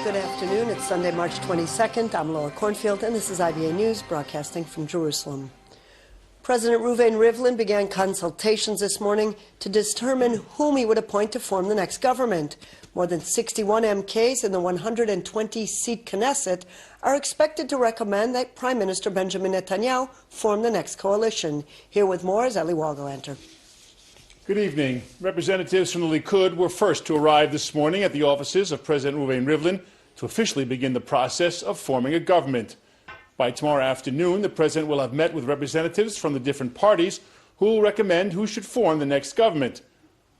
Good afternoon. It's Sunday, March 22nd. I'm Laura Cornfield, and this is IBA News, broadcasting from Jerusalem. President Reuven Rivlin began consultations this morning to determine whom he would appoint to form the next government. More than 61 MKs in the 120-seat Knesset are expected to recommend that Prime Minister Benjamin Netanyahu form the next coalition. Here with more is Eli Walgolanter. Good evening. Representatives from the Likud were first to arrive this morning at the offices of President Reuven Rivlin to officially begin the process of forming a government. By tomorrow afternoon, the president will have met with representatives from the different parties who will recommend who should form the next government.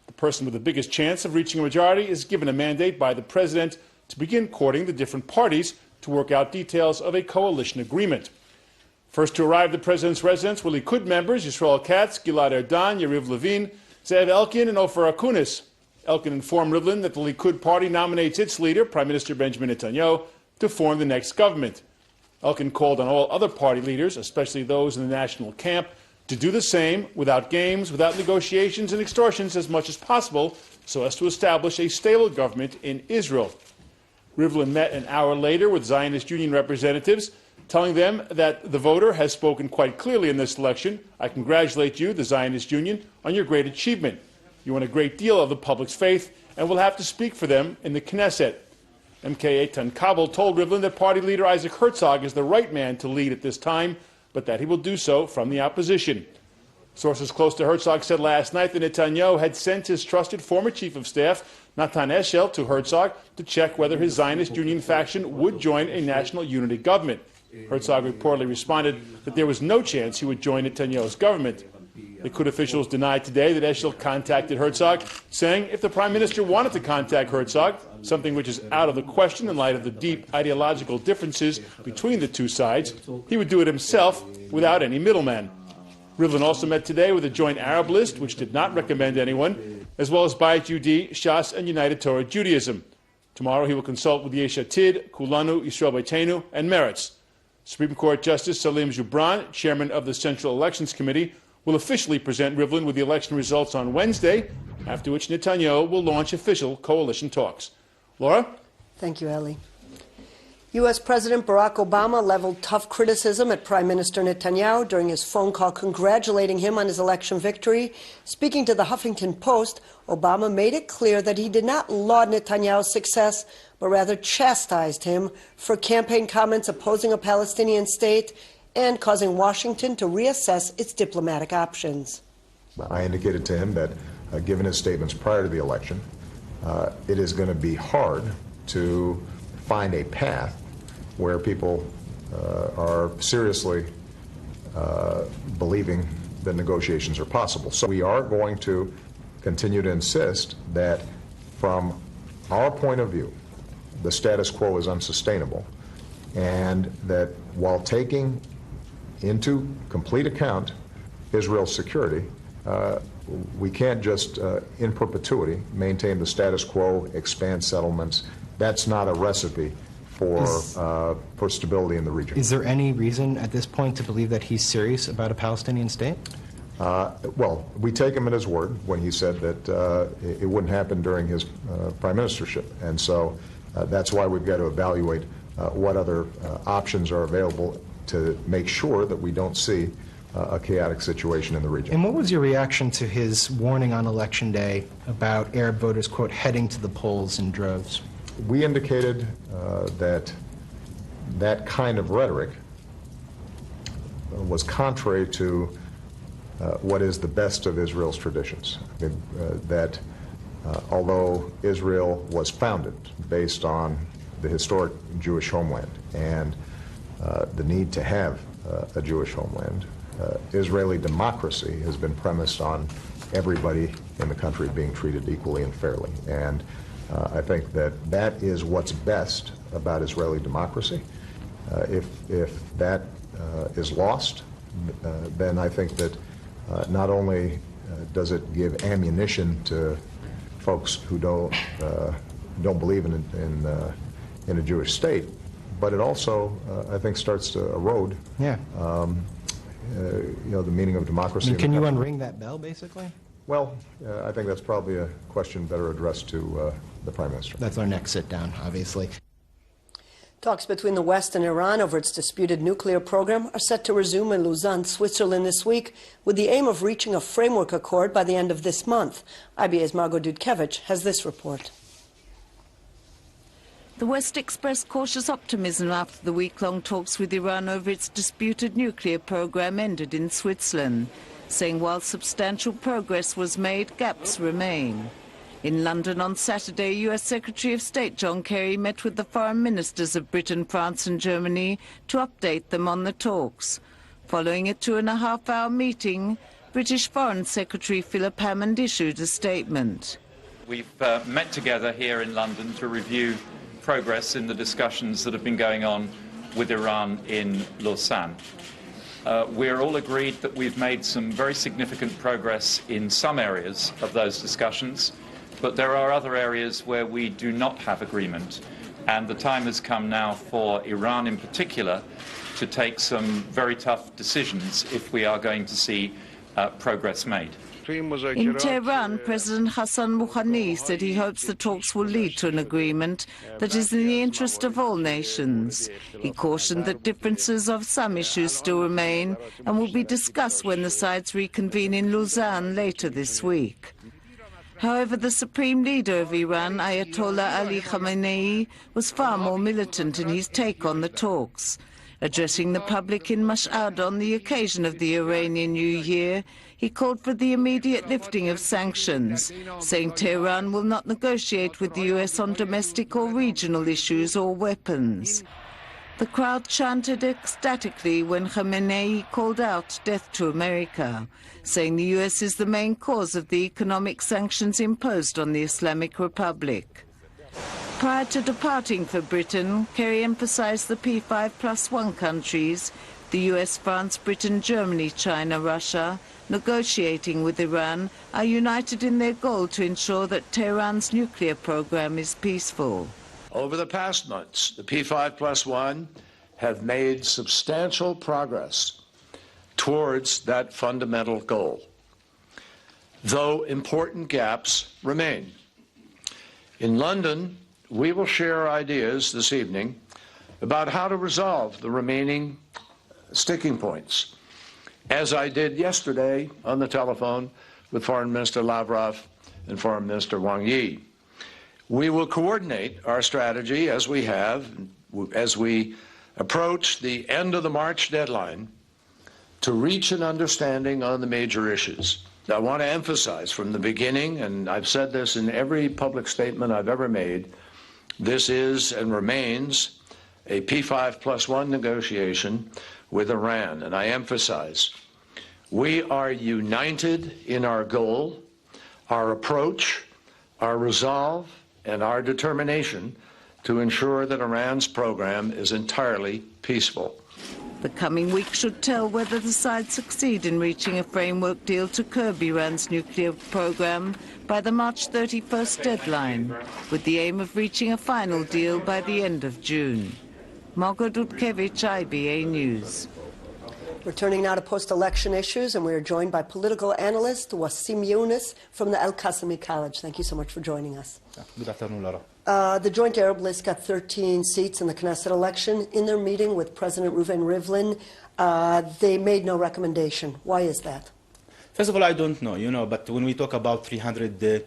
The person with the biggest chance of reaching a majority is given a mandate by the president to begin courting the different parties to work out details of a coalition agreement. First to arrive at the president's residence were Likud members Yisrael Katz, Gilad Erdan, Yariv Levin, Ze'ev Elkin, and Ofer Akunis. Elkin informed Rivlin that the Likud party nominates its leader, Prime Minister Benjamin Netanyahu, to form the next government. Elkin called on all other party leaders, especially those in the national camp, to do the same without games, without negotiations and extortions as much as possible, so as to establish a stable government in Israel. Rivlin met an hour later with Zionist Union representatives, telling them that the voter has spoken quite clearly in this election. I congratulate you, the Zionist Union, on your great achievement. You won a great deal of the public's faith and will have to speak for them in the Knesset. MK Eitan Kabul told Rivlin that party leader Isaac Herzog is the right man to lead at this time, but that he will do so from the opposition. Sources close to Herzog said last night that Netanyahu had sent his trusted former chief of staff, Natan Eshel, to Herzog to check whether his Zionist Union faction would join a national unity government. Herzog reportedly responded that there was no chance he would join Netanyahu's government. Likud officials denied today that Eshel contacted Herzog, saying if the prime minister wanted to contact Herzog, something which is out of the question in light of the deep ideological differences between the two sides, he would do it himself without any middleman. Rivlin also met today with a joint Arab list, which did not recommend anyone, as well as Bayit Yehudi, Shas, and United Torah Judaism. Tomorrow he will consult with Yesh Atid, Kulanu, Yisrael Beitenu, and Meretz. Supreme Court Justice Salim Jubran, chairman of the Central Elections Committee, will officially present Rivlin with the election results on Wednesday, after which Netanyahu will launch official coalition talks. Laura? Thank you, Eli. U.S. President Barack Obama leveled tough criticism at Prime Minister Netanyahu during his phone call congratulating him on his election victory. Speaking to the Huffington Post, Obama made it clear that he did not laud Netanyahu's success, but rather chastised him for campaign comments opposing a Palestinian state and causing Washington to reassess its diplomatic options. I indicated to him that, given his statements prior to the election, it is going to be hard to find a path where people are seriously believing that negotiations are possible. So we are going to continue to insist that from our point of view, the status quo is unsustainable, and that while taking into complete account Israel's security, we can't just in perpetuity maintain the status quo, expand settlements. That's not a recipe for stability in the region. Is there any reason at this point to believe that he's serious about a Palestinian state? Well, we take him at his word when he said that it wouldn't happen during his prime ministership. And so that's why we've got to evaluate what other options are available to make sure that we don't see a chaotic situation in the region. And what was your reaction to his warning on Election Day about Arab voters, quote, heading to the polls in droves? We indicated that that kind of rhetoric was contrary to what is the best of Israel's traditions. That although Israel was founded based on the historic Jewish homeland and the need to have a Jewish homeland, Israeli democracy has been premised on everybody in the country being treated equally and fairly. And I think that that is what's best about Israeli democracy. If that is lost, then I think that not only does it give ammunition to folks who don't believe in a Jewish state, but it also, I think, starts to erode, the meaning of democracy. I mean, can you unring that bell, basically? Well, I think that's probably a question better addressed to the Prime Minister. That's our next sit-down, obviously. Talks between the West and Iran over its disputed nuclear program are set to resume in Lausanne, Switzerland this week, with the aim of reaching a framework accord by the end of this month. IBA's Margot Dudkevich has this report. The West expressed cautious optimism after the week-long talks with Iran over its disputed nuclear program ended in Switzerland, saying while substantial progress was made, gaps remain. In London on Saturday, US Secretary of State John Kerry met with the foreign ministers of Britain, France and Germany to update them on the talks. Following a 2.5-hour meeting, British Foreign Secretary Philip Hammond issued a statement. We've met together here in London to review progress in the discussions that have been going on with Iran in Lausanne. We're all agreed that we've made some very significant progress in some areas of those discussions, but there are other areas where we do not have agreement, and the time has come now for Iran in particular to take some very tough decisions if we are going to see progress made. In Tehran, President Hassan Rouhani said he hopes the talks will lead to an agreement that is in the interest of all nations. He cautioned that differences of some issues still remain and will be discussed when the sides reconvene in Lausanne later this week. However, the supreme leader of Iran, Ayatollah Ali Khamenei, was far more militant in his take on the talks. Addressing the public in Mashhad on the occasion of the Iranian New Year, he called for the immediate lifting of sanctions, saying Tehran will not negotiate with the US on domestic or regional issues or weapons. The crowd chanted ecstatically when Khamenei called out death to America, saying the US is the main cause of the economic sanctions imposed on the Islamic Republic. Prior to departing for Britain, Kerry emphasized the P5+1 countries, the US, France, Britain, Germany, China, Russia, negotiating with Iran, are united in their goal to ensure that Tehran's nuclear program is peaceful. Over the past months, the P5+1 have made substantial progress towards that fundamental goal, though important gaps remain. In London, we will share ideas this evening about how to resolve the remaining sticking points, as I did yesterday on the telephone with Foreign Minister Lavrov and Foreign Minister Wang Yi. We will coordinate our strategy as we have, as we approach the end of the March deadline, to reach an understanding on the major issues. I want to emphasize from the beginning, and I've said this in every public statement I've ever made, this is and remains a P5+1 negotiation with Iran. And I emphasize, we are united in our goal, our approach, our resolve, and our determination to ensure that Iran's program is entirely peaceful. The coming week should tell whether the sides succeed in reaching a framework deal to curb Iran's nuclear program by the March 31st deadline, with the aim of reaching a final deal by the end of June. Margot Dudkevich, IBA News. Returning now to post-election issues, and we are joined by political analyst Wasim Younis from the Al-Qasimi College. Thank you so much for joining us. Good afternoon, Laura. The Joint Arab List got 13 seats in the Knesset election. In their meeting with President Reuven Rivlin, they made no recommendation. Why is that? First of all, I don't know, but when we talk about 300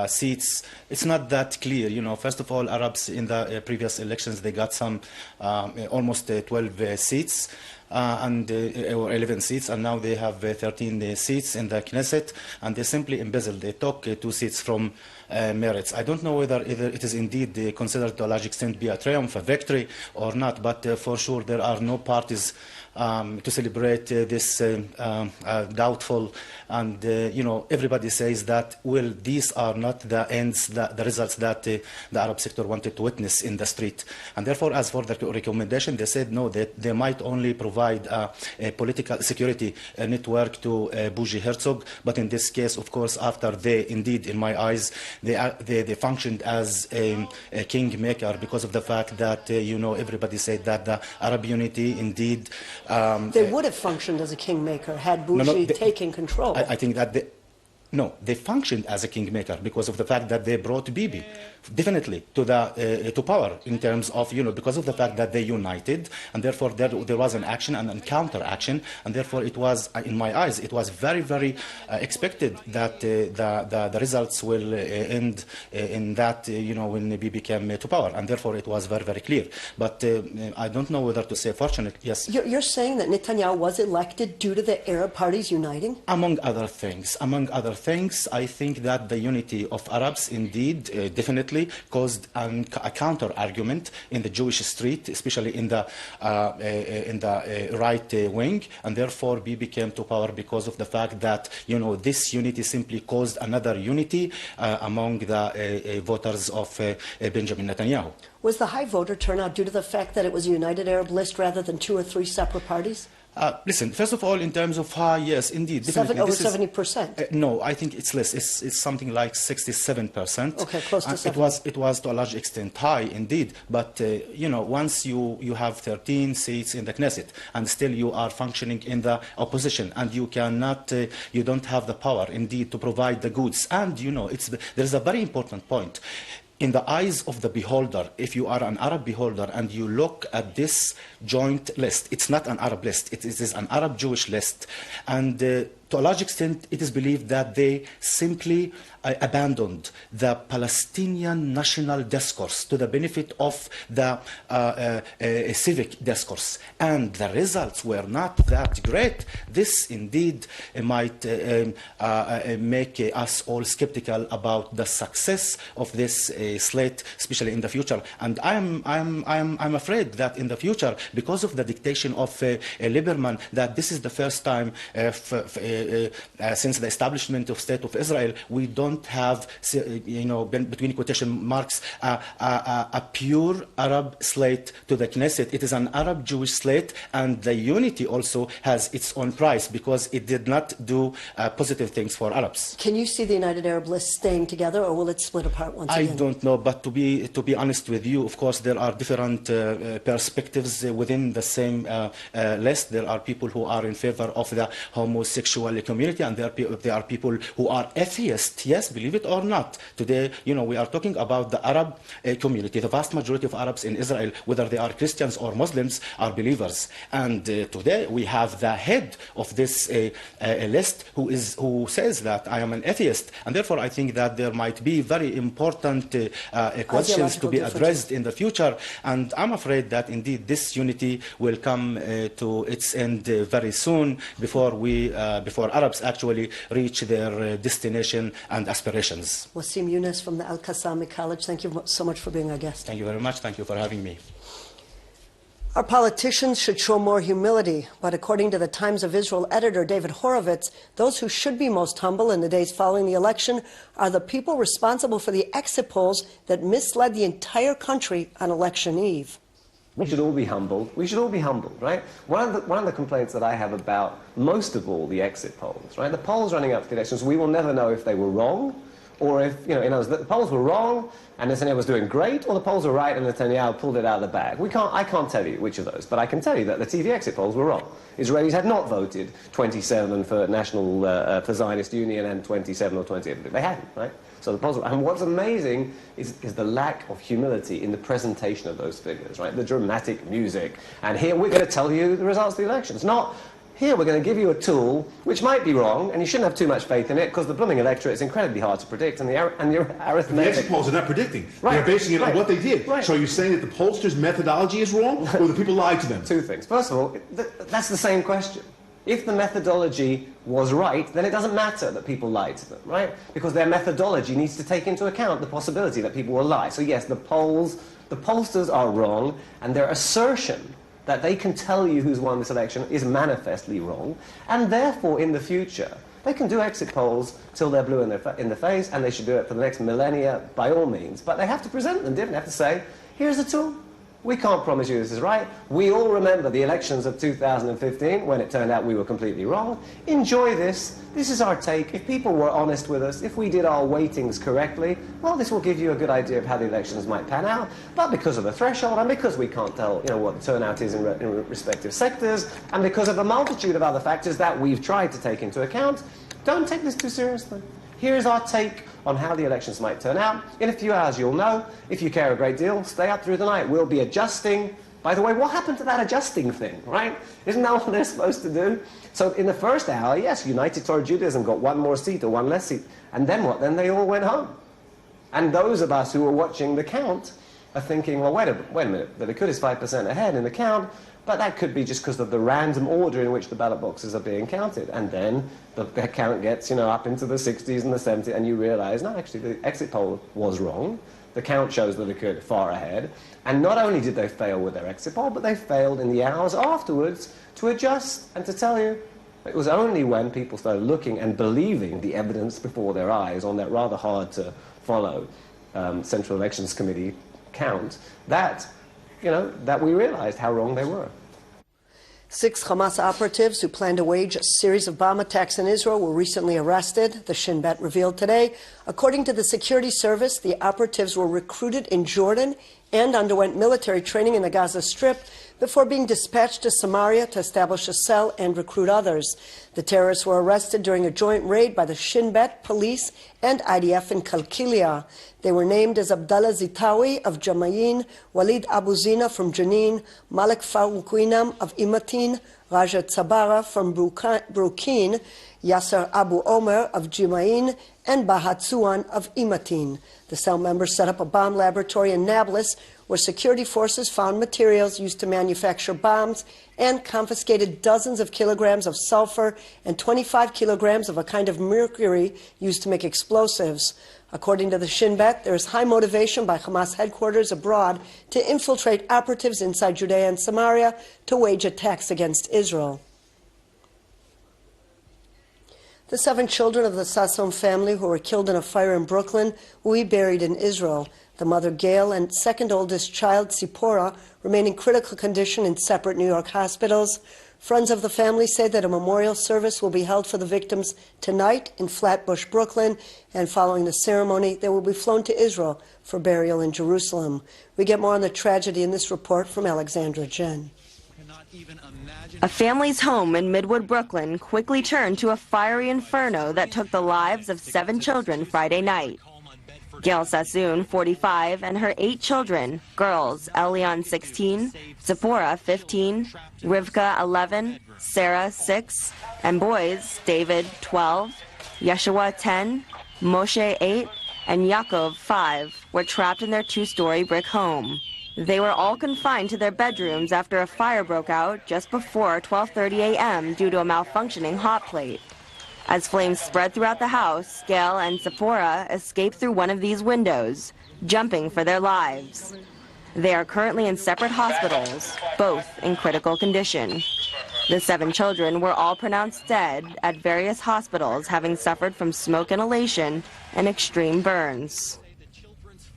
seats, it's not that clear. First of all, Arabs in the previous elections, they got some almost 12 seats. Or 11 seats, and now they have 13 seats in the Knesset, and they simply embezzled. They took 2 seats from Meretz. I don't know whether it is indeed considered to a large extent be a triumph, a victory, or not, but for sure there are no parties to celebrate this doubtful, and everybody says that, well, these are not the ends, the results that the Arab sector wanted to witness in the street. And therefore, as for the recommendation, they said no, that they might only provide a political security network to Bougie Herzog, but in this case, of course, after they, indeed, in my eyes, they functioned as a kingmaker because of the fact that, everybody said that the Arab unity, indeed, they would have functioned as a kingmaker had Bougie taken control. I think that No, they functioned as a kingmaker because of the fact that they brought Bibi definitely to power in terms of, because of the fact that they united, and therefore there was an action and a counter-action, and therefore it was, in my eyes, it was very, very expected that the results will end in that, when Bibi came to power, and therefore it was very, very clear. But I don't know whether to say fortunate, yes. You're saying that Netanyahu was elected due to the Arab parties uniting? Among other things, I think that the unity of Arabs indeed definitely caused a counter-argument in the Jewish street, especially in the right wing, and therefore Bibi came to power because of the fact that this unity simply caused another unity among the voters of Benjamin Netanyahu. Was the high voter turnout due to the fact that it was a united Arab list rather than 2 or 3 separate parties? Listen, first of all, in terms of high, yes, indeed. Definitely. Over 70%? No, I think it's less. It's something like 67%. Okay, close to 70. It was to a large extent high, indeed. But, once you have 13 seats in the Knesset and still you are functioning in the opposition and you cannot, you don't have the power, indeed, to provide the goods. And, there's a very important point. In the eyes of the beholder, if you are an Arab beholder and you look at this joint list, it's not an Arab list, it is an Arab-Jewish list. And to a large extent, it is believed that they simply abandoned the Palestinian national discourse to the benefit of the civic discourse. And the results were not that great. This indeed might make us all skeptical about the success of this slate, especially in the future. And I'm afraid that in the future, because of the dictation of Lieberman, that this is the first time since the establishment of State of Israel, we don't have, between quotation marks, a pure Arab slate to the Knesset. It is an Arab-Jewish slate, and the unity also has its own price because it did not do positive things for Arabs. Can you see the United Arab list staying together, or will it split apart once again? I don't know, but to be honest with you, of course, there are different perspectives within the same list. There are people who are in favor of the homosexual community, and there are people who are atheists, yes, believe it or not. Today, we are talking about the Arab community. The vast majority of Arabs in Israel, whether they are Christians or Muslims, are believers. And today we have the head of this list who says that I am an atheist. And therefore I think that there might be very important questions to be addressed in the future. And I'm afraid that indeed this unity will come to its end very soon before Arabs actually reach their destination and aspirations. Wasim Yunus from the Al-Qassami College, thank you so much for being our guest. Thank you very much. Thank you for having me. Our politicians should show more humility, but according to the Times of Israel editor David Horowitz, those who should be most humble in the days following the election are the people responsible for the exit polls that misled the entire country on election eve. We should all be humbled. We should all be humbled, right? One of the complaints that I have about most of all the exit polls, right? The polls running up to the elections, we will never know if they were wrong, or if, in other words, the polls were wrong and Netanyahu was doing great, or the polls were right and Netanyahu pulled it out of the bag. I can't tell you which of those, but I can tell you that the TV exit polls were wrong. Israelis had not voted 27 for for Zionist Union and 27 or 28. They hadn't, right? So the polls were, and what's amazing is the lack of humility in the presentation of those figures, right? The dramatic music. And here we're going to tell you the results of the elections. Not, here we're going to give you a tool which might be wrong, and you shouldn't have too much faith in it because the blooming electorate is incredibly hard to predict, and your arithmetic... The exit polls are not predicting. Right. They're basing it on what they did. Right. So are you saying that the pollsters' methodology is wrong, or the people lied to them? Two things. First of all, that's the same question. If the methodology was right, then it doesn't matter that people lied to them, right? Because their methodology needs to take into account the possibility that people will lie. So yes, the pollsters are wrong, and their assertion that they can tell you who's won this election is manifestly wrong, and therefore in the future they can do exit polls till they're blue in the face, and they should do it for the next millennia by all means. But they have to present them different. They have to say, here's a tool. We can't promise you this is right. We all remember the elections of 2015 when it turned out we were completely wrong. Enjoy this. This is our take. If people were honest with us, if we did our weightings correctly, well, this will give you a good idea of how the elections might pan out. But because of the threshold, and because we can't tell what the turnout is in respective sectors, and because of a multitude of other factors that we've tried to take into account, Don't take this too seriously. Here's our take on how the elections might turn out. In a few hours you'll know. If you care a great deal, stay up through the night. We'll be adjusting. By the way, what happened to that adjusting thing, right? Isn't that what they're supposed to do? So in the first hour, yes, United Torah Judaism got one more seat or one less seat. And then what? Then they all went home. And those of us who were watching the count are thinking, well, wait a minute, the Likud is 5% ahead in the count, but that could be just because of the random order in which the ballot boxes are being counted. And then the count gets, up into the 60s and the 70s, and you realize, no, actually, the exit poll was wrong. The count shows the Likud far ahead. And not only did they fail with their exit poll, but they failed in the hours afterwards to adjust and to tell you. It was only when people started looking and believing the evidence before their eyes on that rather hard-to-follow Central Elections Committee count that, that we realized how wrong they were. 6 Hamas operatives who planned to wage a series of bomb attacks in Israel were recently arrested, the Shin Bet revealed today. According to the security service, the operatives were recruited in Jordan and underwent military training in the Gaza Strip before being dispatched to Samaria to establish a cell and recruit others. The terrorists were arrested during a joint raid by the Shin Bet, police, and IDF in Kalkilia. They were named as Abdallah Zitawi of Jamayin, Walid Abu Zina from Jenin, Malik Farouquinam of Imatin, Raja Tzabara from Brukin, Yasser Abu Omer of Jimain, and Bahatsuan of Imatin. The cell members set up a bomb laboratory in Nablus, where security forces found materials used to manufacture bombs and confiscated dozens of kilograms of sulfur and 25 kilograms of a kind of mercury used to make explosives. According to the Shin Bet, there is high motivation by Hamas headquarters abroad to infiltrate operatives inside Judea and Samaria to wage attacks against Israel. The 7 children of the Sasson family who were killed in a fire in Brooklyn will be buried in Israel. The mother, Gail, and second oldest child, Sipora, remain in critical condition in separate New York hospitals. Friends of the family say that a memorial service will be held for the victims tonight in Flatbush, Brooklyn, and following the ceremony, they will be flown to Israel for burial in Jerusalem. We get more on the tragedy in this report from Alexandra Jen. A family's home in Midwood, Brooklyn, quickly turned to a fiery inferno that took the lives of 7 children Friday night. Gail Sassoon, 45, and her 8 children, girls, Elian, 16, Zipporah, 15, Rivka, 11, Sarah, 6, and boys, David, 12, Yeshua, 10, Moshe, 8, and Yaakov, 5, were trapped in their 2-story brick home. They were all confined to their bedrooms after a fire broke out just before 12:30 a.m. due to a malfunctioning hot plate. As flames spread throughout the house, Gail and Sephora escaped through one of these windows, jumping for their lives. They are currently in separate hospitals, both in critical condition. The 7 children were all pronounced dead at various hospitals, having suffered from smoke inhalation and extreme burns.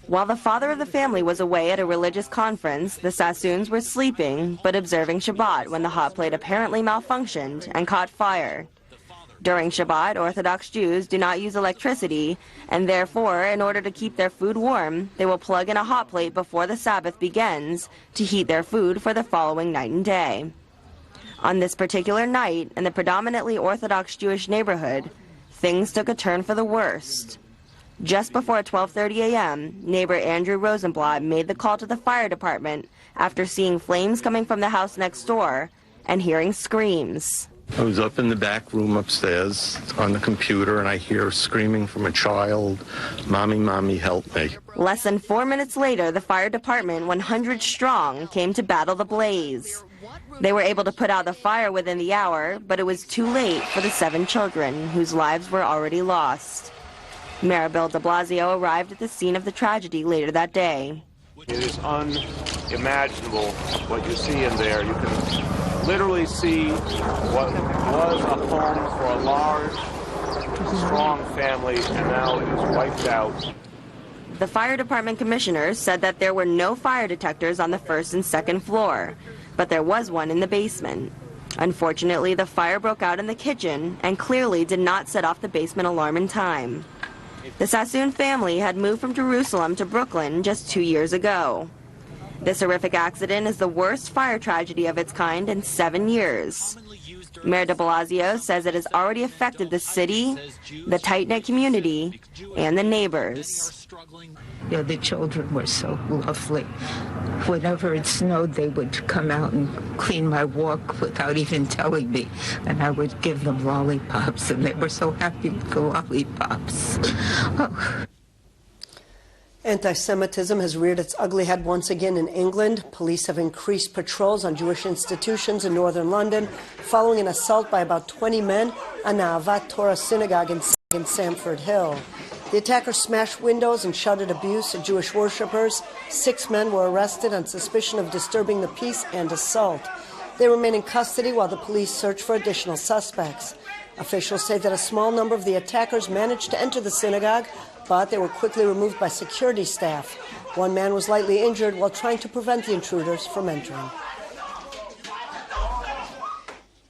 While the father of the family was away at a religious conference, the Sassoons were sleeping but observing Shabbat when the hot plate apparently malfunctioned and caught fire. During Shabbat, Orthodox Jews do not use electricity, and therefore, in order to keep their food warm, they will plug in a hot plate before the Sabbath begins to heat their food for the following night and day. On this particular night, in the predominantly Orthodox Jewish neighborhood, things took a turn for the worst. Just before 12:30 a.m., neighbor Andrew Rosenblatt made the call to the fire department after seeing flames coming from the house next door and hearing screams. I was up in the back room upstairs on the computer, and I hear screaming from a child, "Mommy, Mommy, help me." Less than 4 minutes later, the fire department, 100 strong, came to battle the blaze. They were able to put out the fire within the hour, but it was too late for the 7 children, whose lives were already lost. Mayor Bill de Blasio arrived at the scene of the tragedy later that day. It is unimaginable what you see in there. You can literally see what was a home for a large, strong family, and now it is wiped out. The fire department commissioners said that there were no fire detectors on the 1st and 2nd floor, but there was one in the basement. Unfortunately, the fire broke out in the kitchen and clearly did not set off the basement alarm in time. The Sassoon family had moved from Jerusalem to Brooklyn just 2 years ago. This horrific accident is the worst fire tragedy of its kind in 7 years. Mayor de Blasio says it has already affected the city, the tight-knit community, and the neighbors. Yeah, the children were so lovely. Whenever it snowed, they would come out and clean my walk without even telling me, and I would give them lollipops, and they were so happy with the lollipops. Oh. Anti-Semitism has reared its ugly head once again in England. Police have increased patrols on Jewish institutions in northern London following an assault by about 20 men on Na'avat Torah synagogue in Samford Hill. The attackers smashed windows and shouted abuse at Jewish worshippers. 6 men were arrested on suspicion of disturbing the peace and assault. They remain in custody while the police search for additional suspects. Officials say that a small number of the attackers managed to enter the synagogue, but they were quickly removed by security staff. 1 man was lightly injured while trying to prevent the intruders from entering.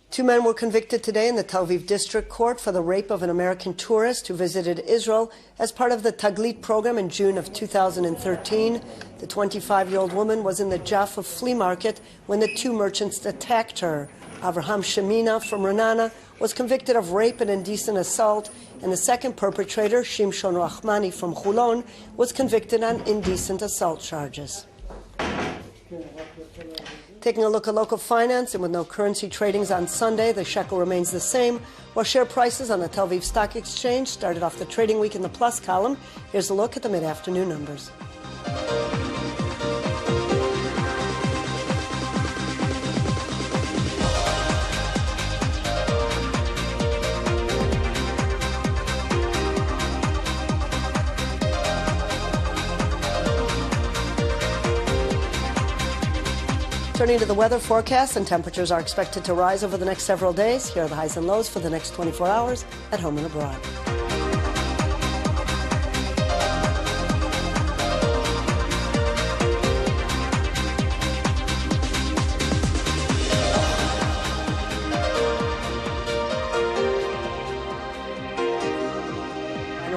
2 men were convicted today in the Tel Aviv District Court for the rape of an American tourist who visited Israel as part of the Taglit program in June of 2013. The 25-year-old woman was in the Jaffa flea market when the 2 merchants attacked her. Avraham Shemina from Renana was convicted of rape and indecent assault, and the second perpetrator, Shimshon Rahmani from Chulon, was convicted on indecent assault charges. Taking a look at local finance, and with no currency tradings on Sunday, the shekel remains the same, while share prices on the Tel Aviv Stock Exchange started off the trading week in the plus column. Here's a look at the mid-afternoon numbers. Turning to the weather forecast, and temperatures are expected to rise over the next several days. Here are the highs and lows for the next 24 hours at home and abroad.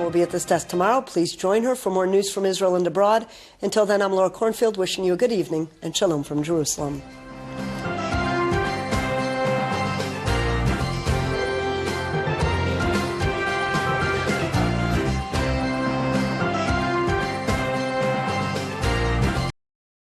Will be at this desk tomorrow. Please join her for more news from Israel and abroad. Until then, I'm Laura Cornfield wishing you a good evening and shalom from Jerusalem.